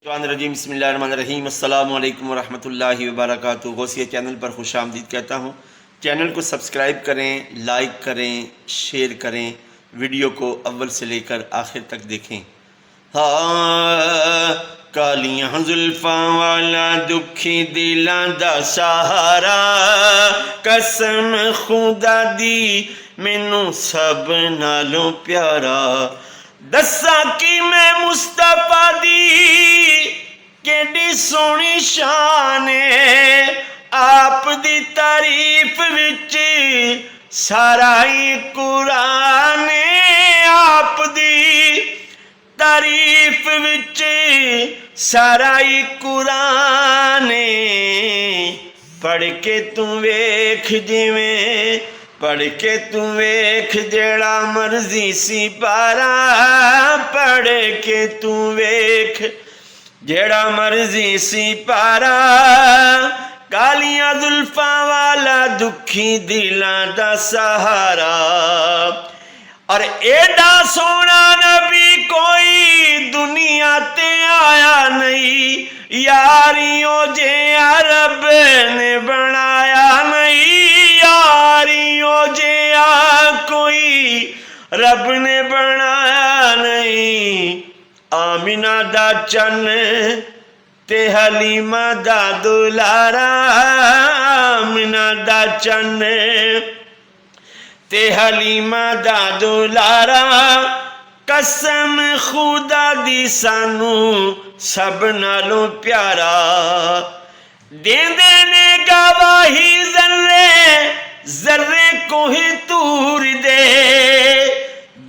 रजीम बिस्मिल्लाहिर्रहमानिर्रहीम अस्सलामु अलैकुम वरहमतुल्लाहि वबरकातुहू। गौसिया चैनल पर खुश आमदीद कहता हूँ। चैनल को सब्सक्राइब करें, लाइक करें, शेयर करें, वीडियो को अव्वल से लेकर आखिर तक देखें। हाँ कालियां जुल्फां वाला दुखी दिलां दा सहारा, कसम खुदा दी मैनू सब नालों प्यारा। दसा कि मैं मुस्तफा दी केडी सोहनी शान है, आप दी तारीफ विच सारा ही कुरान है, आप दी तारीफ विच सारा ही कुरान है। पढ़ के तू वेख जिवें, पढ़ के तू वेख जेड़ा मर्जी सी पारा, पढ़ के तू वेख जेड़ा मर्जी सी पारा। कालियां जुल्फां वाला दुखी दिलां दा सहारा, और एडा सोना नबी कोई दुनिया ते आया नहीं, यारियों जे रब ने बनाया नहीं, यारियों जे कोई रब ने बनाया नहीं। आमिना दा चन ते हलीमा दा दुलारा, आमिना दा चन ते हलीमा दा दुलारा। कसम खुदा दी सानू सब नालों प्यारा। देंदे ने गवाही जर्रे जर्रे को ही तूर दे,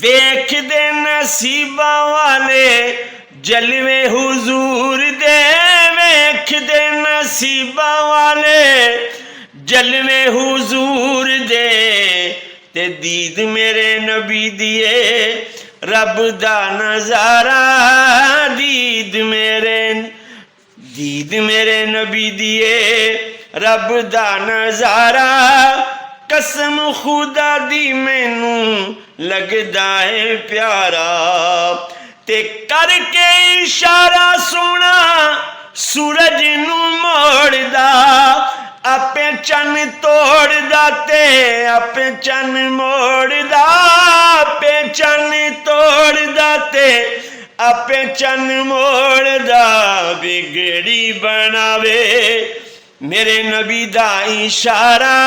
देख दे नसीबा वाले जलवे हुजूर दे, देख दे नसीबा वाले जलवे हुजूर दे। ते दीद मेरे नबी दिए रब दा नजारा, दीद मेरे नबी दिए रब दा नजारा। कसम खुदा दी मैनू लगदा है प्यारा। ते करके इशारा सोना सूरज नू मोड़दा, आपे चन तोड़दा ते आपे चन मोड़दा, आपे चन तोड़दा ते आपे चन मोड़दा। बिगड़ी बनावे मेरे नबी दा इशारा।